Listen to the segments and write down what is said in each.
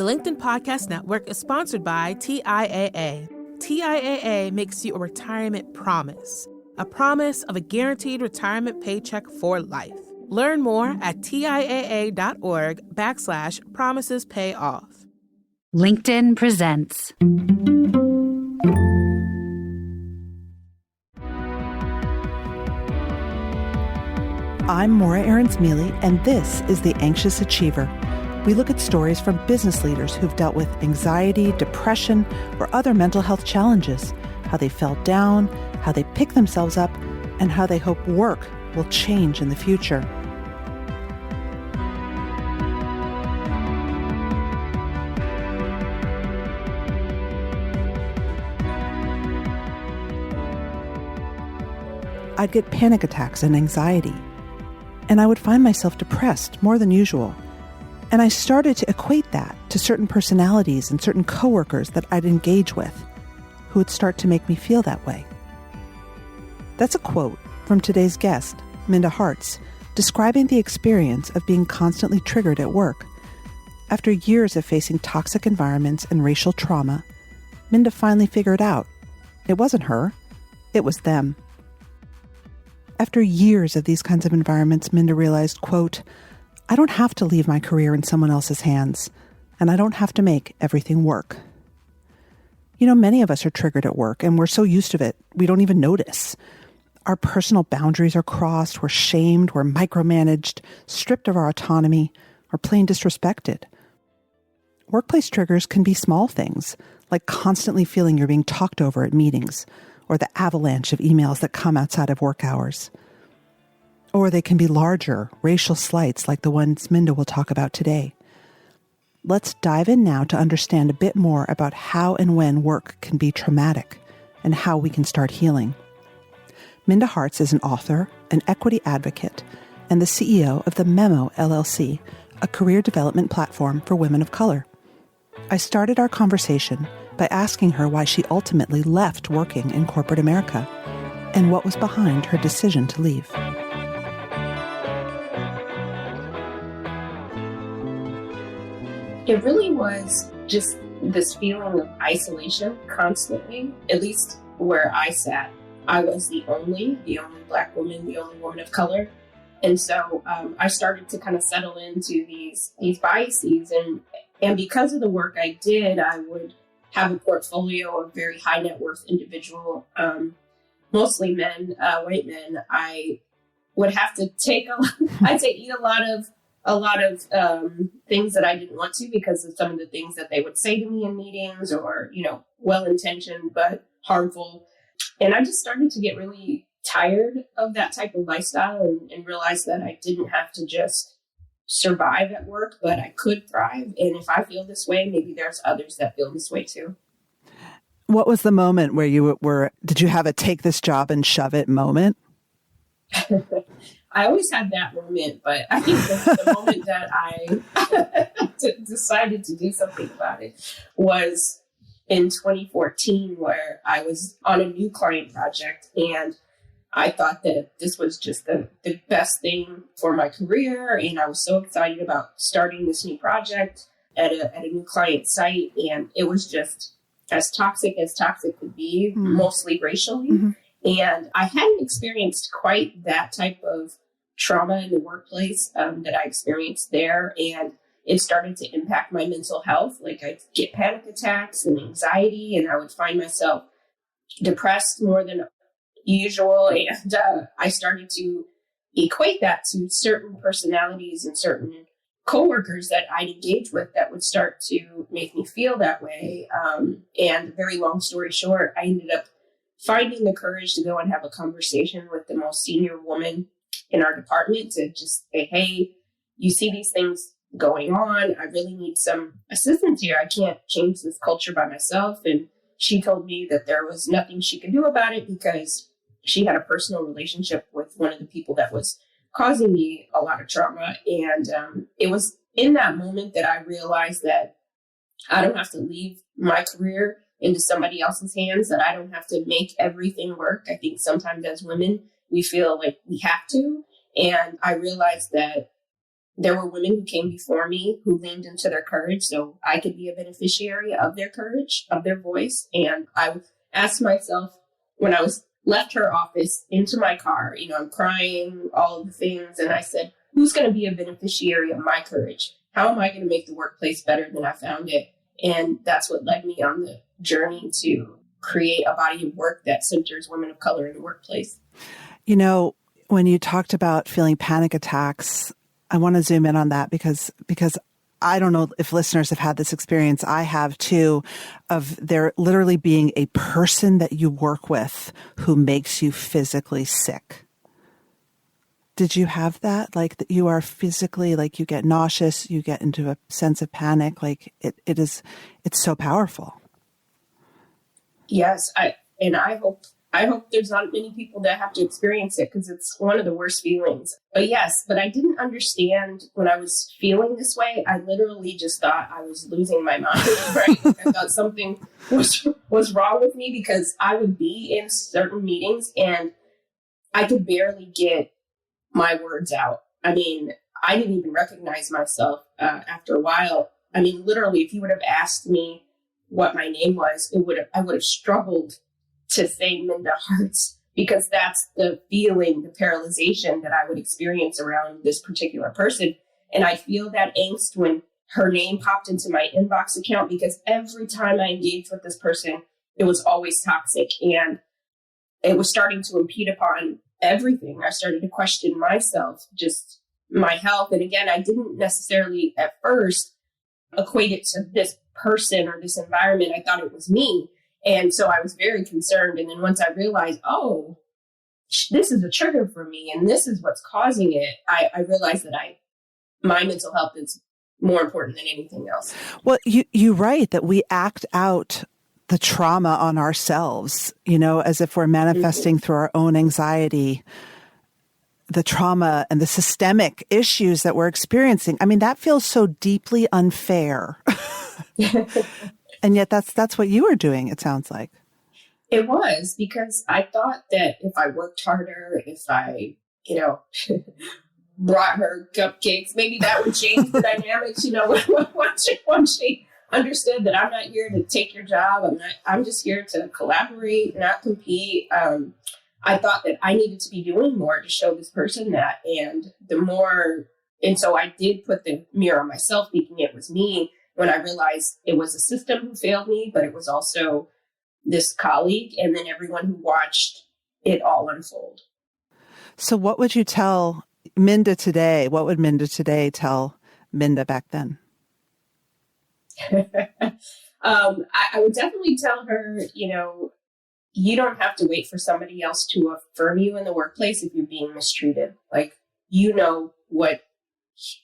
The LinkedIn Podcast Network is sponsored by TIAA. TIAA makes you a retirement promise, a promise of a guaranteed retirement paycheck for life. Learn more at TIAA.org/promises pay off. LinkedIn presents. I'm Morra Aarons-Mele, and this is The Anxious Achiever. We look at stories from business leaders who've dealt with anxiety, depression, or other mental health challenges, how they fell down, how they pick themselves up, and how they hope work will change in the future. I'd get panic attacks and anxiety, and I would find myself depressed more than usual. And I started to equate that to certain personalities and certain coworkers that I'd engage with, who would start to make me feel that way. That's a quote from today's guest, Minda Harts, describing the experience of being constantly triggered at work. After years of facing toxic environments and racial trauma, Minda finally figured out it wasn't her, it was them. After years of these kinds of environments, Minda realized, quote, I don't have to leave my career in someone else's hands, and I don't have to make everything work. You know, many of us are triggered at work, and we're so used to it, we don't even notice. Our personal boundaries are crossed, we're shamed, we're micromanaged, stripped of our autonomy, or plain disrespected. Workplace triggers can be small things, like constantly feeling you're being talked over at meetings, or the avalanche of emails that come outside of work hours. Or they can be larger, racial slights like the ones Minda will talk about today. Let's dive in now to understand a bit more about how and when work can be traumatic and how we can start healing. Minda Harts is an author, an equity advocate, and the CEO of the Memo, LLC, a career development platform for women of color. I started our conversation by asking her why she ultimately left working in corporate America and what was behind her decision to leave. It really was just this feeling of isolation constantly, at least where I sat. I was the only Black woman, the only woman of color. And so I started to kind of settle into these biases. And because of the work I did, I would have a portfolio of very high net worth individual, mostly men, white men. I would have to eat a lot of things that I didn't want to because of some of the things that they would say to me in meetings or, well-intentioned but harmful. And I just started to get really tired of that type of lifestyle and realized that I didn't have to just survive at work, but I could thrive. And if I feel this way, maybe there's others that feel this way too. What was the moment where did you have a take this job and shove it moment? I always had that moment, but I think the moment that I decided to do something about it was in 2014, where I was on a new client project, and I thought that this was just the best thing for my career, and I was so excited about starting this new project at a new client site, and it was just as toxic could be, mostly racially, and I hadn't experienced quite that type of trauma in the workplace that I experienced there. And it started to impact my mental health. Like I'd get panic attacks and anxiety, and I would find myself depressed more than usual. And I started to equate that to certain personalities and certain coworkers that I'd engage with that would start to make me feel that way. And very long story short, I ended up finding the courage to go and have a conversation with the most senior woman in our department to just say, hey, you see these things going on. I really need some assistance here. I can't change this culture by myself. And she told me that there was nothing she could do about it because she had a personal relationship with one of the people that was causing me a lot of trauma. And it was in that moment that I realized that I don't have to leave my career into somebody else's hands, that I don't have to make everything work. I think sometimes as women, we feel like we have to. And I realized that there were women who came before me who leaned into their courage so I could be a beneficiary of their courage, of their voice. And I asked myself when I was left her office into my car, I'm crying, all of the things. And I said, who's going to be a beneficiary of my courage? How am I going to make the workplace better than I found it? And that's what led me on the journey to create a body of work that centers women of color in the workplace. When you talked about feeling panic attacks, I want to zoom in on that because I don't know if listeners have had this experience. I have too, of there literally being a person that you work with who makes you physically sick. Did you have that? Like that you are physically, like you get nauseous, you get into a sense of panic. Like it's so powerful. Yes. I hope there's not many people that have to experience it because it's one of the worst feelings. But yes, I didn't understand when I was feeling this way. I literally just thought I was losing my mind, right? I thought something was wrong with me because I would be in certain meetings and I could barely get my words out. I mean, I didn't even recognize myself after a while. I mean, literally, if you would have asked me what my name was, I would have struggled to say Minda Harts because that's the feeling, the paralyzation that I would experience around this particular person. And I feel that angst when her name popped into my inbox account because every time I engaged with this person, it was always toxic and it was starting to impede upon everything. I started to question myself, just my health. And again, I didn't necessarily at first equate it to this person or this environment. I thought it was me. And so I was very concerned. And then once I realized, oh, this is a trigger for me and this is what's causing it, I realized that my mental health is more important than anything else. Well, you write that we act out the trauma on ourselves, as if we're manifesting through our own anxiety, the trauma and the systemic issues that we're experiencing. I mean, that feels so deeply unfair. And yet that's what you were doing, it sounds like. It was because I thought that if I worked harder, if I, brought her cupcakes, maybe that would change the dynamics, once she understood that I'm not here to take your job. I'm just here to collaborate, not compete. I thought that I needed to be doing more to show this person that. And so I did put the mirror on myself thinking it was me when I realized it was a system who failed me, but it was also this colleague and then everyone who watched it all unfold. So what would you tell Minda today? What would Minda today tell Minda back then? I would definitely tell her, you don't have to wait for somebody else to affirm you in the workplace if you're being mistreated. Like, what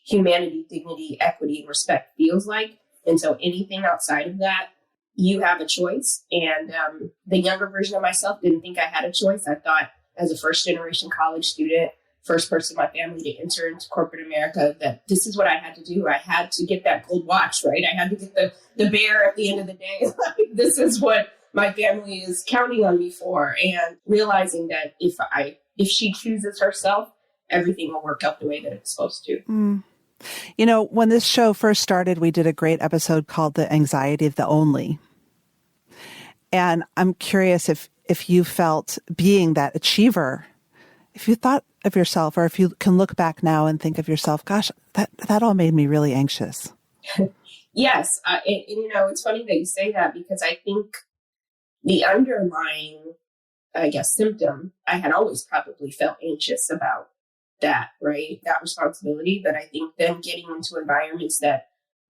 humanity, dignity, equity, and respect feels like. And so anything outside of that, you have a choice. And the younger version of myself didn't think I had a choice. I thought as a first generation college student, first person in my family to enter into corporate America, that this is what I had to do. I had to get that gold watch, right? I had to get the bear at the end of the day. Like, this is what my family is counting on me for. And realizing that if she chooses herself, everything will work out the way that it's supposed to. Mm. When this show first started, we did a great episode called The Anxiety of the Only. And I'm curious if you felt, being that achiever, if you thought of yourself, or if you can look back now and think of yourself, gosh, that all made me really anxious. Yes. And it's funny that you say that because I think the underlying, symptom, I had always probably felt anxious about that, right? That responsibility. But I think then getting into environments that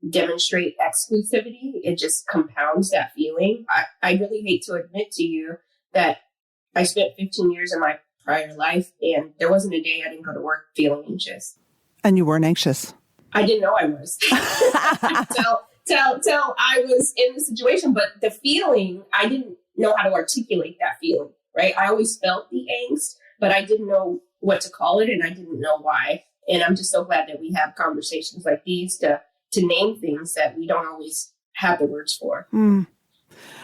demonstrate exclusivity, it just compounds that feeling. I really hate to admit to you that I spent 15 years in my prior life and there wasn't a day I didn't go to work feeling anxious. And you weren't anxious? I didn't know I was. Till I was in the situation. But the feeling, I didn't know how to articulate that feeling, right? I always felt the angst, but I didn't know what to call it and I didn't know why. And I'm just so glad that we have conversations like these to name things that we don't always have the words for. Mm.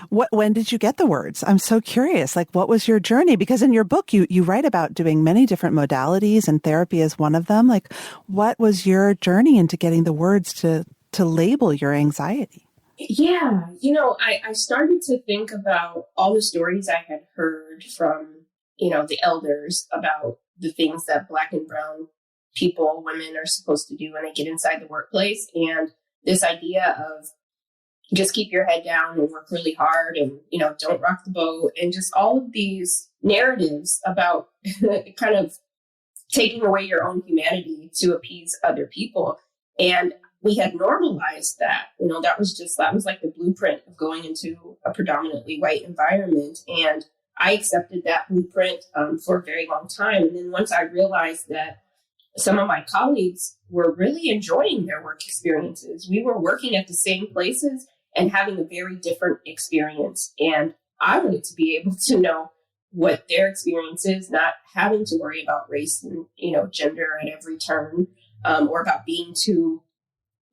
When did you get the words? I'm so curious. Like, what was your journey? Because in your book, you write about doing many different modalities, and therapy is one of them. Like, what was your journey into getting the words to label your anxiety? Yeah, I started to think about all the stories I had heard from, the elders about the things that Black and brown people, women are supposed to do when they get inside the workplace. And this idea of just keep your head down and work really hard and, don't rock the boat, and just all of these narratives about kind of taking away your own humanity to appease other people. And we had normalized that. That was like the blueprint of going into a predominantly white environment. And I accepted that blueprint for a very long time. And then once I realized that some of my colleagues were really enjoying their work experiences, we were working at the same places and having a very different experience. And I wanted to be able to know what their experience is, not having to worry about race and, gender at every turn, or about being too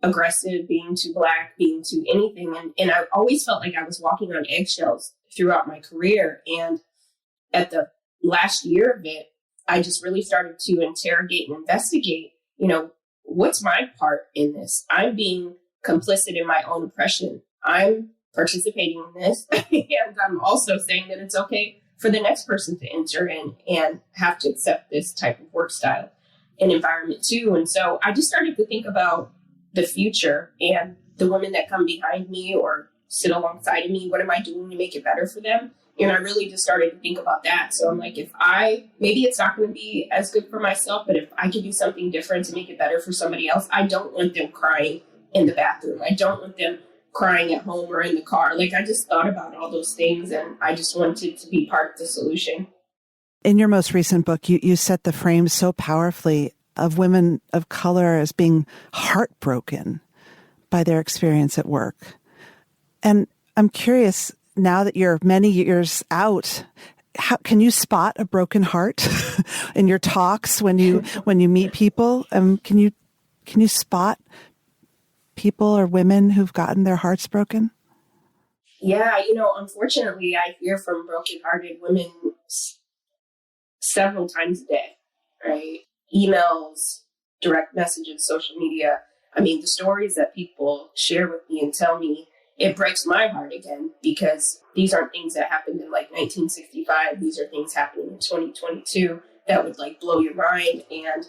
aggressive, being too Black, being too anything. And I always felt like I was walking on eggshells throughout my career. And at the last year of it, I just really started to interrogate and investigate, what's my part in this? I'm being complicit in my own oppression. I'm participating in this. And I'm also saying that it's okay for the next person to enter in and have to accept this type of work style and environment too. And so I just started to think about the future and the women that come behind me or sit alongside of me. What am I doing to make it better for them? And I really just started to think about that. So I'm like, maybe it's not going to be as good for myself, but if I can do something different to make it better for somebody else, I don't want them crying in the bathroom. I don't want them crying at home or in the car. Like, I just thought about all those things, and I just wanted to be part of the solution. In your most recent book, you set the frame so powerfully of women of color as being heartbroken by their experience at work. And I'm curious, now that you're many years out, how can you spot a broken heart in your talks when you meet people? Can you spot people or women who've gotten their hearts broken? Yeah, unfortunately, I hear from brokenhearted women several times a day, right? Emails, direct messages, social media. I mean, the stories that people share with me and tell me, it breaks my heart again, because these aren't things that happened in like 1965. These are things happening in 2022 that would like blow your mind. And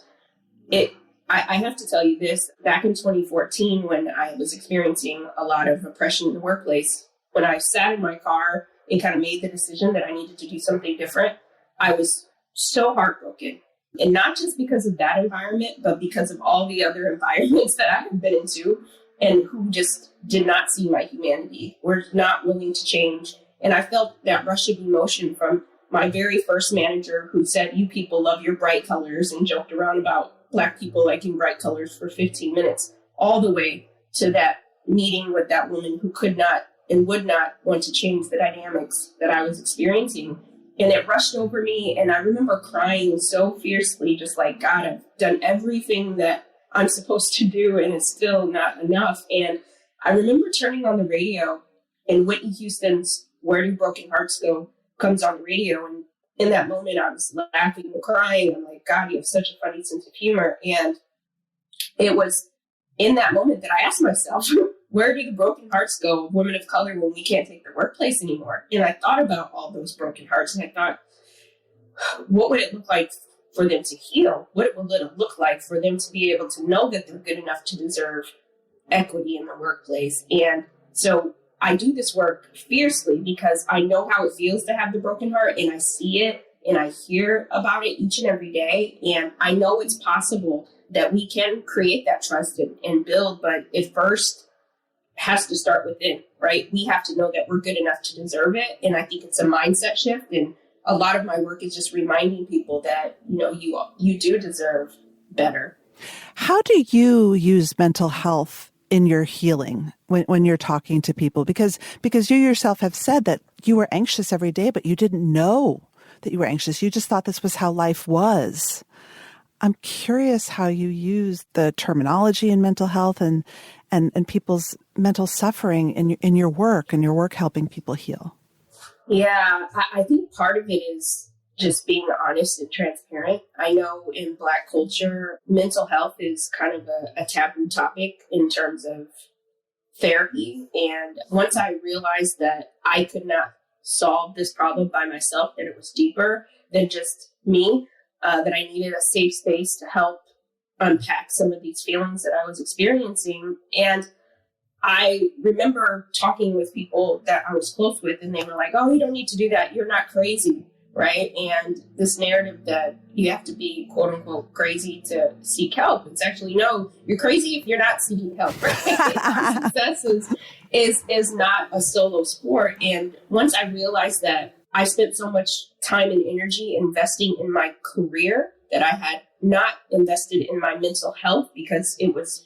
I have to tell you this, back in 2014, when I was experiencing a lot of oppression in the workplace, when I sat in my car and kind of made the decision that I needed to do something different, I was so heartbroken. And not just because of that environment, but because of all the other environments that I have been into and who just did not see my humanity, were not willing to change. And I felt that rush of emotion from my very first manager, who said, "You people love your bright colors," and joked around about Black people liking bright colors for 15 minutes, all the way to that meeting with that woman who could not and would not want to change the dynamics that I was experiencing. And it rushed over me. And I remember crying so fiercely, just like, God, I've done everything that I'm supposed to do, and it's still not enough. And I remember turning on the radio, and Whitney Houston's "Where Do Broken Hearts Go" comes on the radio. And in that moment, I was laughing and crying. I'm like, God, you have such a funny sense of humor. And it was in that moment that I asked myself, where do the broken hearts go of women of color when we can't take the workplace anymore? And I thought about all those broken hearts, and I thought, what would it look like for them to heal? What would it look like for them to be able to know that they're good enough to deserve equity in the workplace? And so I do this work fiercely because I know how it feels to have the broken heart, and I see it and I hear about it each and every day. And I know it's possible that we can create that trust and build, but it first has to start within, right? We have to know that we're good enough to deserve it. And I think it's a mindset shift. And a lot of my work is just reminding people that, you do deserve better. How do you use mental health in your healing when you're talking to people? Because you yourself have said that you were anxious every day, but you didn't know that you were anxious. You just thought this was how life was. I'm curious how you use the terminology in mental health and people's mental suffering in your work helping people heal. Yeah, I think part of it is just being honest and transparent. I know in Black culture, mental health is kind of a taboo topic in terms of therapy. And once I realized that I could not solve this problem by myself, that it was deeper than just me, that I needed a safe space to help unpack some of these feelings that I was experiencing. And I remember talking with people that I was close with, and they were like, "Oh, you don't need to do that. You're not crazy." Right. And this narrative that you have to be, quote unquote, crazy to seek help. It's actually, no, you're crazy if you're not seeking help. Right? Success is not a solo sport. And once I realized that I spent so much time and energy investing in my career that I had not invested in my mental health because it was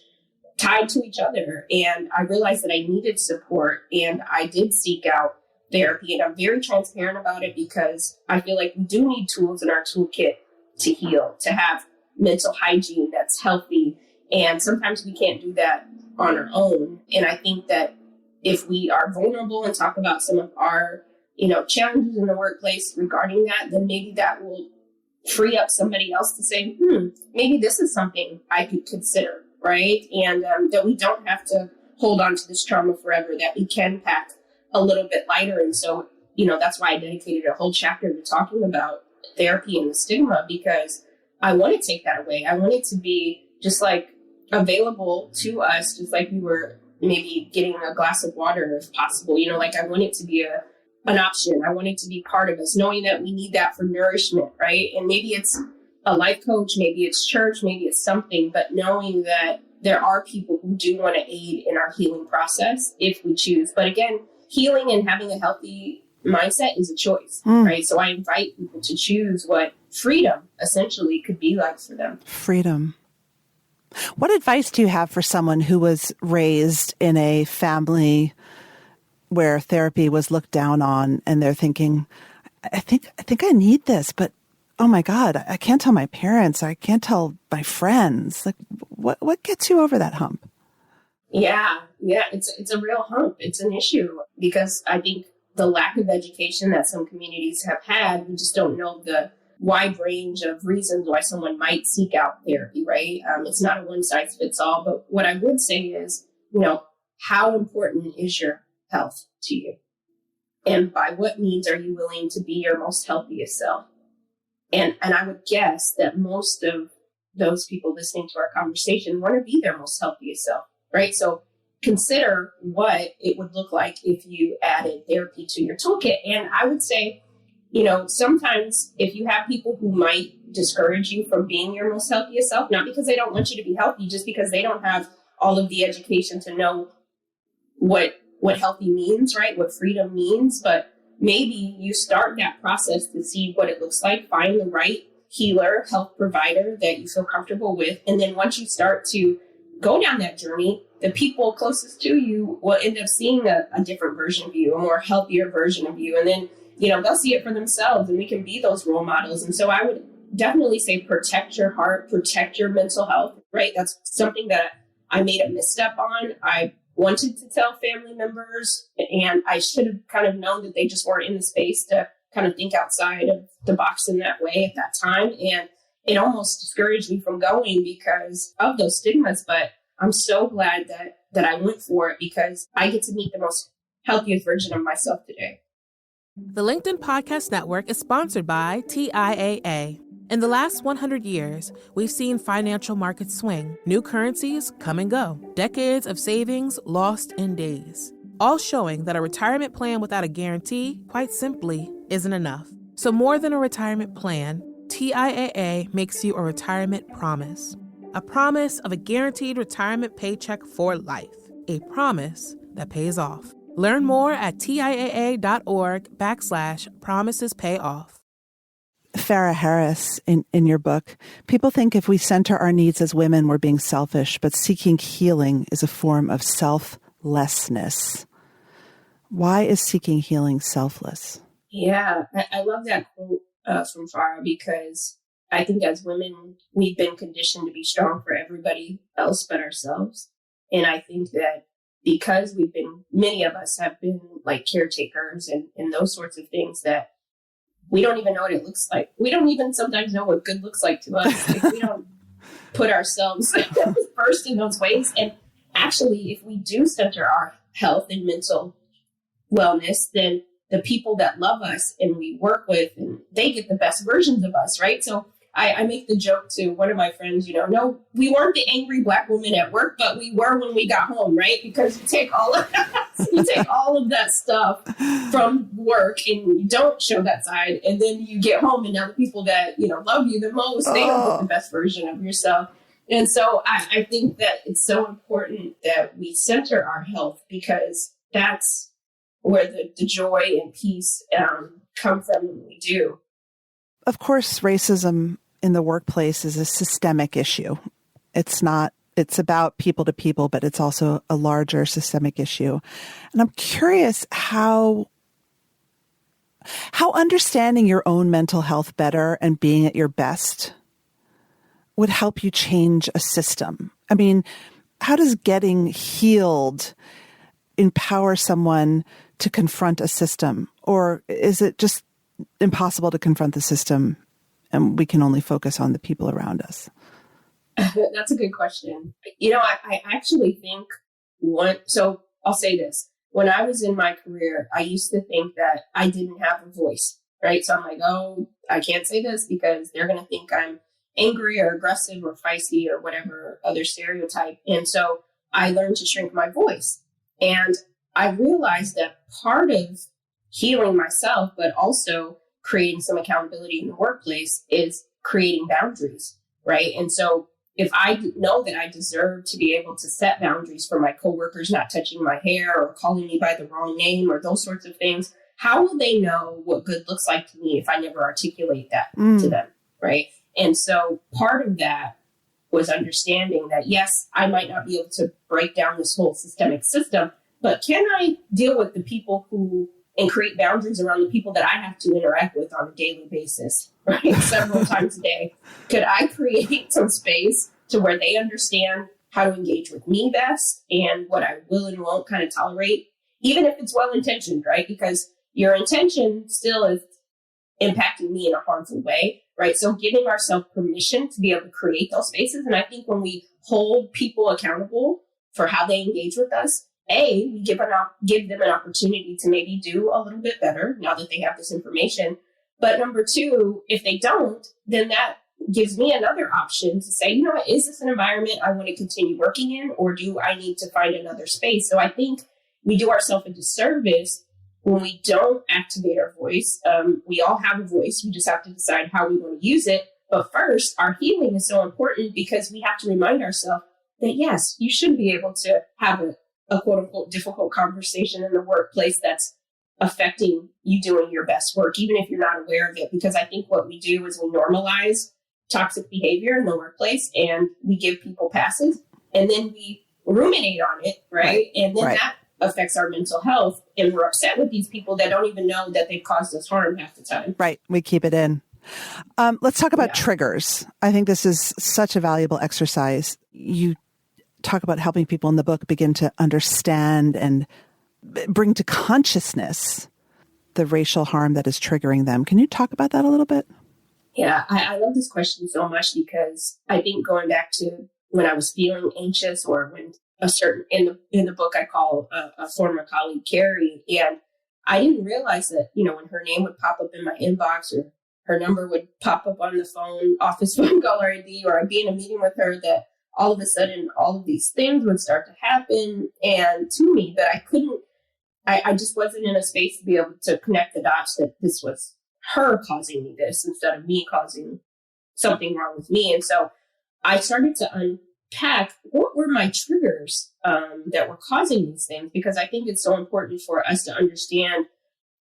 tied to each other. And I realized that I needed support, and I did seek out therapy. And I'm very transparent about it because I feel like we do need tools in our toolkit to heal, to have mental hygiene that's healthy. And sometimes we can't do that on our own. And I think that if we are vulnerable and talk about some of our, challenges in the workplace regarding that, then maybe that will free up somebody else to say, maybe this is something I could consider. Right. And that we don't have to hold on to this trauma forever, that we can pack a little bit lighter. And so, that's why I dedicated a whole chapter to talking about therapy and the stigma, because I want to take that away. I want it to be just like available to us, just like we were maybe getting a glass of water if possible. I want it to be an option. I want it to be part of us, knowing that we need that for nourishment. Right. And maybe it's a life coach, maybe it's church, maybe it's something, but knowing that there are people who do want to aid in our healing process if we choose. But again, healing and having a healthy mindset is a choice, right? So I invite people to choose what freedom essentially could be like for them. Freedom. What advice do you have for someone who was raised in a family where therapy was looked down on, and they're thinking, I think I need this, but oh my God, I can't tell my parents. I can't tell my friends. Like, what gets you over that hump? Yeah, it's a real hump. It's an issue because I think the lack of education that some communities have had, we just don't know the wide range of reasons why someone might seek out therapy, right? It's not a one size fits all. But what I would say is, how important is your health to you? And by what means are you willing to be your most healthiest self? And I would guess that most of those people listening to our conversation want to be their most healthiest self, right? So consider what it would look like if you added therapy to your toolkit. And I would say, sometimes if you have people who might discourage you from being your most healthiest self, not because they don't want you to be healthy, just because they don't have all of the education to know what healthy means, right? What freedom means. But maybe you start that process to see what it looks like, find the right healer, health provider that you feel comfortable with. And then once you start to go down that journey, the people closest to you will end up seeing a different version of you, a more healthier version of you. And then, they'll see it for themselves, and we can be those role models. And so I would definitely say protect your heart, protect your mental health, right? That's something that I made a misstep on. I wanted to tell family members, and I should have kind of known that they just weren't in the space to kind of think outside of the box in that way at that time. And it almost discouraged me from going because of those stigmas. But I'm so glad that I went for it, because I get to meet the most healthiest version of myself today. The LinkedIn Podcast Network is sponsored by TIAA. In the last 100 years, we've seen financial markets swing, new currencies come and go, decades of savings lost in days, all showing that a retirement plan without a guarantee, quite simply, isn't enough. So more than a retirement plan, TIAA makes you a retirement promise. A promise of a guaranteed retirement paycheck for life. A promise that pays off. Learn more at TIAA.org/promisespayoff. Farrah Harris, in your book, people think if we center our needs as women, we're being selfish, but seeking healing is a form of selflessness. Why is seeking healing selfless? Yeah, I love that quote from Farrah, because I think as women, we've been conditioned to be strong for everybody else but ourselves. And I think that because many of us have been like caretakers and those sorts of things, that we don't even know what it looks like. We don't even sometimes know what good looks like to us if we don't put ourselves first in those ways. And actually, if we do center our health and mental wellness, then the people that love us and we work with, and they get the best versions of us, right? So I make the joke to one of my friends, no, we weren't the angry Black woman at work, but we were when we got home, right? Because you take all of that stuff from work and you don't show that side. And then you get home and now the people that, love you the most, they don't get the best version of yourself. And so I think that it's so important that we center our health, because that's where the joy and peace come from when we do. Of course, racism in the workplace is a systemic issue. It's about people to people, but it's also a larger systemic issue. And I'm curious how understanding your own mental health better and being at your best would help you change a system. I mean, how does getting healed empower someone to confront a system? Or is it just impossible to confront the system and we can only focus on the people around us? That's a good question. I actually think so I'll say this. When I was in my career, I used to think that I didn't have a voice, right? So I'm like, oh, I can't say this because they're going to think I'm angry or aggressive or feisty or whatever other stereotype. And so I learned to shrink my voice. And I realized that part of healing myself, but also creating some accountability in the workplace, is creating boundaries, right? And so if I know that I deserve to be able to set boundaries for my coworkers not touching my hair or calling me by the wrong name or those sorts of things, how will they know what good looks like to me if I never articulate that to them, right? And so part of that was understanding that, yes, I might not be able to break down this whole systemic system, but can I deal with the people and create boundaries around the people that I have to interact with on a daily basis, right? Several times a day. Could I create some space to where they understand how to engage with me best and what I will and won't kind of tolerate, even if it's well-intentioned, right? Because your intention still is impacting me in a harmful way, right? So giving ourselves permission to be able to create those spaces. And I think when we hold people accountable for how they engage with us, we give them an opportunity to maybe do a little bit better now that they have this information. But number two, if they don't, then that gives me another option to say, what, is this an environment I want to continue working in, or do I need to find another space? So I think we do ourselves a disservice when we don't activate our voice. We all have a voice. We just have to decide how we want to use it. But first, our healing is so important because we have to remind ourselves that, yes, you should be able to have a quote unquote difficult conversation in the workplace that's affecting you doing your best work, even if you're not aware of it. Because I think what we do is we normalize toxic behavior in the workplace and we give people passes and then we ruminate on it, right? And then that affects our mental health. And we're upset with these people that don't even know that they've caused us harm half the time. Right. We keep it in. Let's talk about triggers. I think this is such a valuable exercise. You talk about helping people in the book begin to understand and bring to consciousness the racial harm that is triggering them. Can you talk about that a little bit? Yeah, I love this question so much because I think going back to when I was feeling anxious, or when in the book I call a former colleague, Carrie, and I didn't realize that, when her name would pop up in my inbox or her number would pop up on the phone, office phone caller ID, or I'd be in a meeting with her, that all of a sudden, all of these things would start to happen and to me that I just wasn't in a space to be able to connect the dots that this was her causing me this instead of me causing something wrong with me. And so I started to unpack what were my triggers that were causing these things, because I think it's so important for us to understand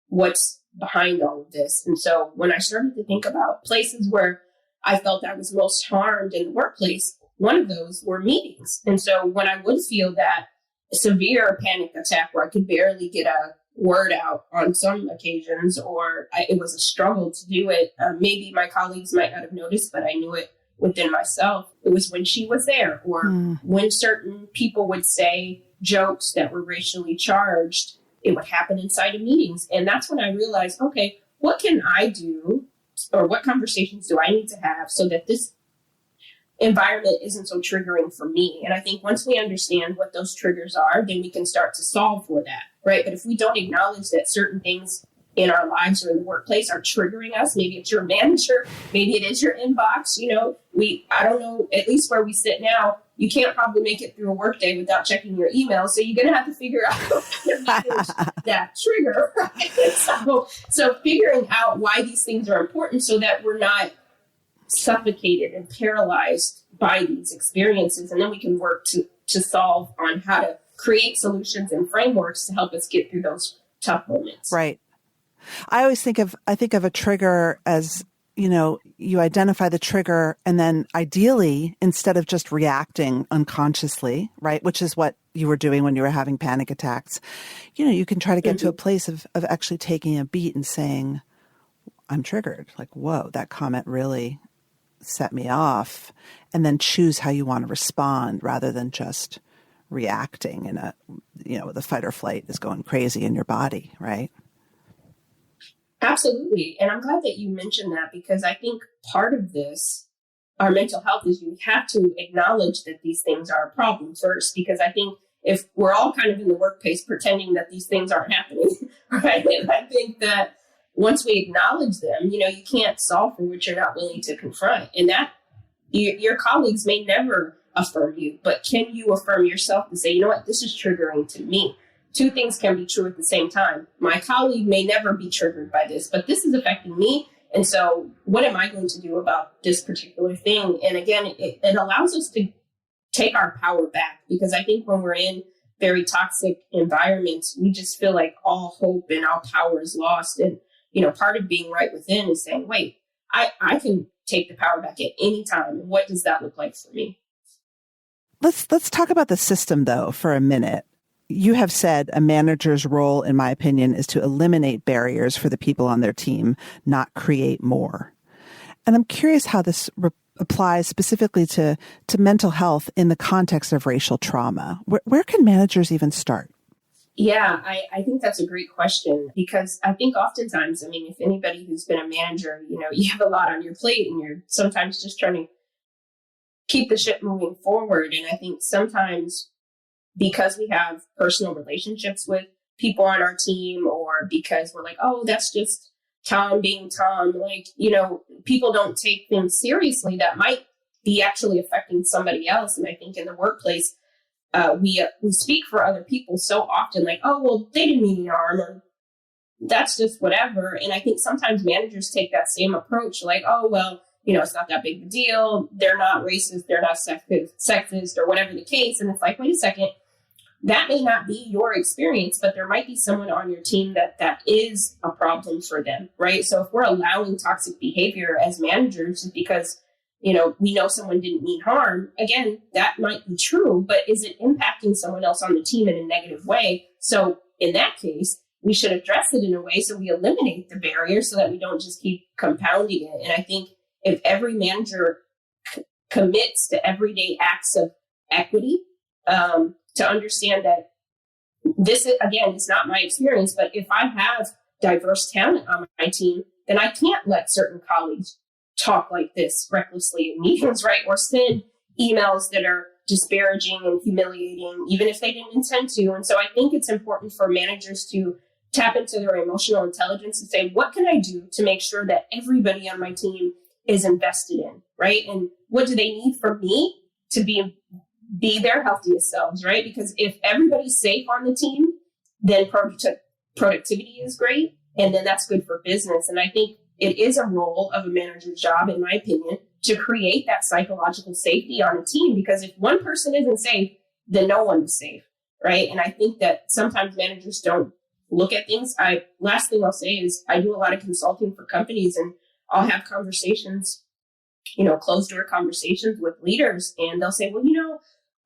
what's behind all of this. And so when I started to think about places where I felt I was most harmed in the workplace, one of those were meetings. And so when I would feel that severe panic attack where I could barely get a word out on some occasions, or it was a struggle to do it. Maybe my colleagues might not have noticed, but I knew it within myself. It was when she was there, or when certain people would say jokes that were racially charged, it would happen inside of meetings. And that's when I realized, okay, what can I do, or what conversations do I need to have so that this environment isn't so triggering for me? And I think once we understand what those triggers are, then we can start to solve for that, right? But if we don't acknowledge that certain things in our lives or in the workplace are triggering us, maybe it's your manager, maybe it is your inbox, I don't know, at least where we sit now, you can't probably make it through a workday without checking your email. So you're going to have to figure out how to manage that trigger, right? So figuring out why these things are important so that we're not suffocated and paralyzed by these experiences. And then we can work to solve on how to create solutions and frameworks to help us get through those tough moments. Right. I always think of a trigger as, you identify the trigger, and then ideally, instead of just reacting unconsciously, right, which is what you were doing when you were having panic attacks, you can try to get to a place of actually taking a beat and saying, I'm triggered. Like, whoa, that comment really set me off. And then choose how you want to respond rather than just reacting in the fight or flight is going crazy in your body, right? Absolutely. And I'm glad that you mentioned that, because I think part of this, our mental health, is we have to acknowledge that these things are a problem first, because I think if we're all kind of in the workplace pretending that these things aren't happening, right? And I think that once we acknowledge them, you can't solve for what you're not willing to confront. And that your colleagues may never affirm you, but can you affirm yourself to say, you know what, this is triggering to me? Two things can be true at the same time. My colleague may never be triggered by this, but this is affecting me. And so what am I going to do about this particular thing? And again, it allows us to take our power back, because I think when we're in very toxic environments, we just feel like all hope and all power is lost. And, part of being right within is saying, wait, I can take the power back at any time. What does that look like for me? Let's talk about the system, though, for a minute. You have said a manager's role, in my opinion, is to eliminate barriers for the people on their team, not create more. And I'm curious how this applies specifically to mental health in the context of racial trauma. Where can managers even start? Yeah, I think that's a great question, because I think oftentimes, if anybody who's been a manager, you have a lot on your plate and you're sometimes just trying to keep the ship moving forward. And I think sometimes, because we have personal relationships with people on our team, or because we're like, oh, that's just Tom being Tom, people don't take things seriously that might be actually affecting somebody else. And I think in the workplace, we speak for other people so often, like, oh, well, they didn't mean any harm, or that's just whatever. And I think sometimes managers take that same approach, like, oh, well, it's not that big of a deal. They're not racist. They're not sexist, or whatever the case. And it's like, wait a second. That may not be your experience, but there might be someone on your team that is a problem for them, right? So if we're allowing toxic behavior as managers because, we know someone didn't mean harm, again, that might be true, but is it impacting someone else on the team in a negative way? So in that case, we should address it in a way so we eliminate the barrier so that we don't just keep compounding it. And I think if every manager commits to everyday acts of equity, to understand that this is, again, it's not my experience, but if I have diverse talent on my team, then I can't let certain colleagues talk like this recklessly in meetings, right? Or send emails that are disparaging and humiliating, even if they didn't intend to. And so I think it's important for managers to tap into their emotional intelligence and say, what can I do to make sure that everybody on my team is invested in, right? And what do they need from me to be their healthiest selves, right? Because if everybody's safe on the team, then productivity is great. And then that's good for business. And I think it is a role of a manager's job, in my opinion, to create that psychological safety on a team. Because if one person isn't safe, then no one is safe, right? And I think that sometimes managers don't look at things. Last thing I'll say is I do a lot of consulting for companies, and I'll have conversations, closed door conversations with leaders. And they'll say, well,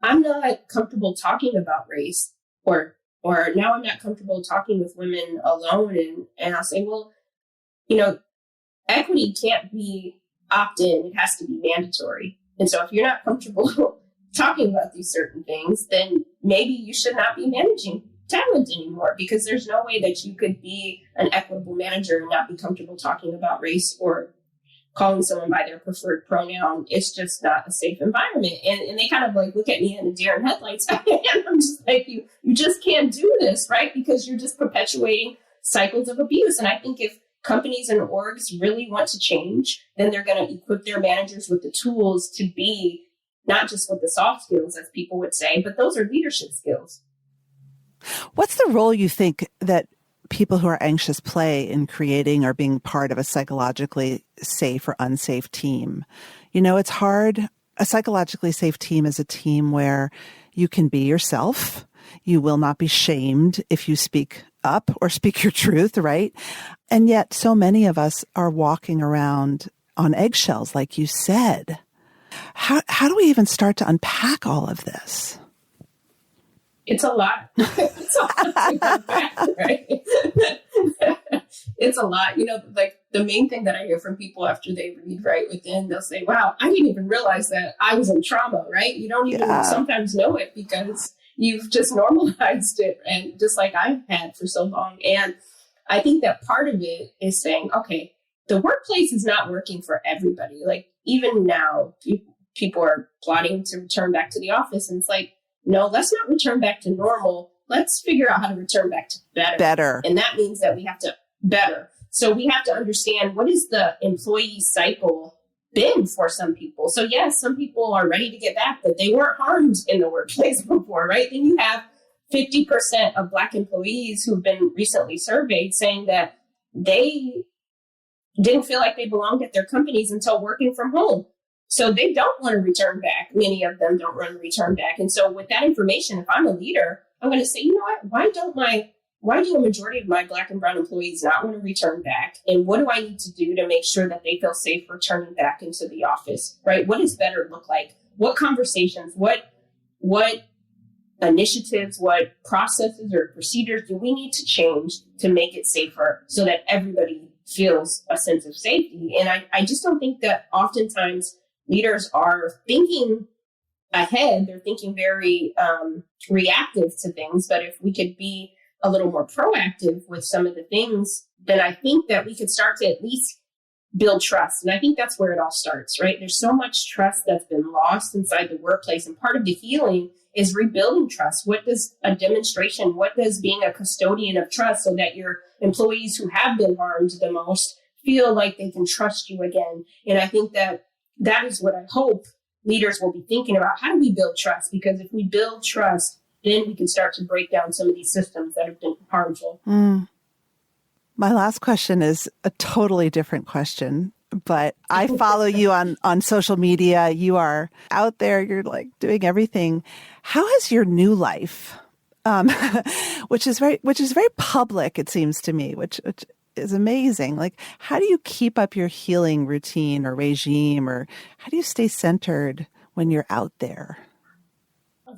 I'm not comfortable talking about race, or Or now I'm not comfortable talking with women alone. And I'll say, well, equity can't be opt-in. It has to be mandatory. And so if you're not comfortable talking about these certain things, then maybe you should not be managing talent anymore, because there's no way that you could be an equitable manager and not be comfortable talking about race or calling someone by their preferred pronoun. It's just not a safe environment. And they kind of like look at me in a deer in headlights. And I'm just like, you just can't do this, right? Because you're just perpetuating cycles of abuse. And I think if companies and orgs really want to change, then they're going to equip their managers with the tools to be not just with the soft skills, as people would say, but those are leadership skills. What's the role you think that people who are anxious play in creating or being part of a psychologically safe or unsafe team? It's hard. A psychologically safe team is a team where you can be yourself. You will not be shamed if you speak up or speak your truth, right? And yet so many of us are walking around on eggshells, like you said. How do we even start to unpack all of this? It's a lot. It's a lot to unpack, right? It's a lot. Like the main thing that I hear from people after they read Right Within, they'll say, wow, I didn't even realize that I was in trauma, right? You don't even sometimes know it because you've just normalized it, and just like I had for so long. And I think that part of it is saying, okay, the workplace is not working for everybody. Like even now, people are plotting to return back to the office, and it's like, no, let's not return back to normal. Let's figure out how to return back to better. And that means that we have to better. So we have to understand, what is the employee cycle been for some people? So yes, some people are ready to get back, but they weren't harmed in the workplace before, right? Then you have 50% of Black employees who've been recently surveyed saying that they didn't feel like they belonged at their companies until working from home. So they don't want to return back. Many of them don't want to return back. And so with that information, if I'm a leader, I'm going to say, you know what, why do a majority of my Black and brown employees not want to return back? And what do I need to do to make sure that they feel safe returning back into the office, right? What does better look like? What conversations, what initiatives, what processes or procedures do we need to change to make it safer so that everybody feels a sense of safety? And I just don't think that oftentimes leaders are thinking ahead. They're thinking very reactive to things. But if we could be a little more proactive with some of the things, then I think that we could start to at least build trust. And I think that's where it all starts, right? There's so much trust that's been lost inside the workplace. And part of the healing is rebuilding trust. What does a demonstration, what does being a custodian of trust, so that your employees who have been harmed the most feel like they can trust you again? And I think that is what I hope leaders will be thinking about. How do we build trust? Because if we build trust, then we can start to break down some of these systems that have been harmful. My last question is a totally different question, but I follow you on social media. You are out there. You're like doing everything. How has your new life, which is very public, it seems to me, which is amazing. Like, how do you keep up your healing routine or regime, or how do you stay centered when you're out there?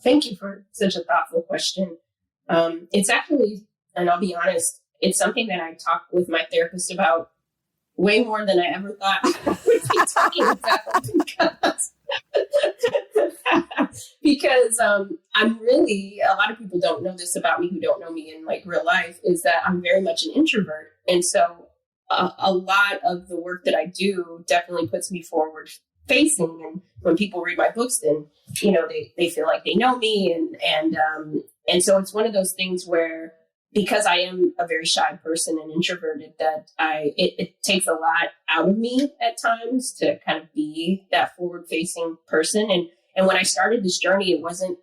Thank you for such a thoughtful question. It's actually, and I'll be honest, it's something that I talk with my therapist about way more than I ever thought I would be talking about, because I'm really, a lot of people don't know this about me who don't know me in like real life, is that I'm very much an introvert. And so a lot of the work that I do definitely puts me forward facing. And when people read my books, then, they feel like they know me. And so it's one of those things where, because I am a very shy person and introverted, that it takes a lot out of me at times to kind of be that forward-facing person. And when I started this journey, it wasn't,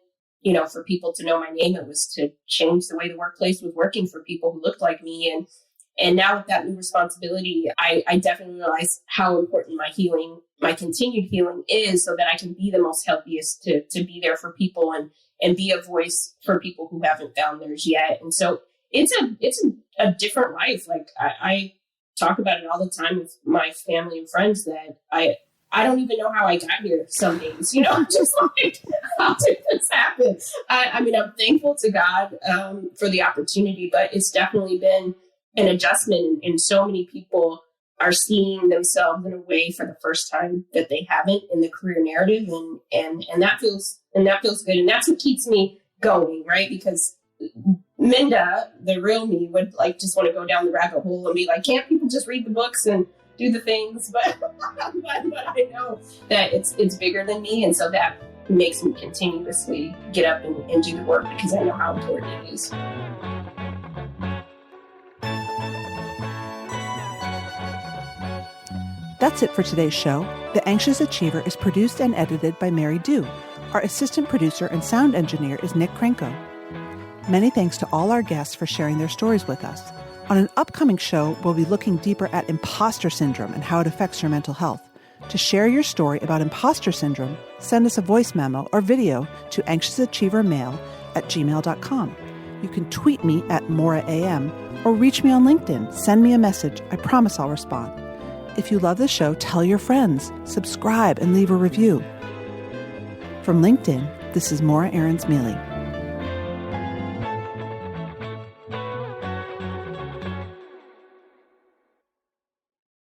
for people to know my name. It was to change the way the workplace was working for people who looked like me. And now with that new responsibility, I definitely realize how important my continued healing is, so that I can be the most healthiest to be there for people and be a voice for people who haven't found theirs yet. And so it's a different life. Like I talk about it all the time with my family and friends, that I don't even know how I got here some days, just like, how did this happen? I mean, I'm thankful to God for the opportunity, but it's definitely been an adjustment. And so many people are seeing themselves in a way for the first time that they haven't in the career narrative. And that feels good. And that's what keeps me going, right? Because Minda, the real me, would like just want to go down the rabbit hole and be like, can't people just read the books and do the things? But I know that it's bigger than me. And so that makes me continuously get up and do the work because I know how important it is. That's it for today's show. The Anxious Achiever is produced and edited by Mary Dew. Our assistant producer and sound engineer is Nick Krenko. Many thanks to all our guests for sharing their stories with us. On an upcoming show, we'll be looking deeper at imposter syndrome and how it affects your mental health. To share your story about imposter syndrome, send us a voice memo or video to anxiousachievermail@gmail.com. You can tweet me at Morra AM or reach me on LinkedIn. Send me a message. I promise I'll respond. If you love the show, tell your friends, subscribe, and leave a review. From LinkedIn, this is Morra Aarons-Mele.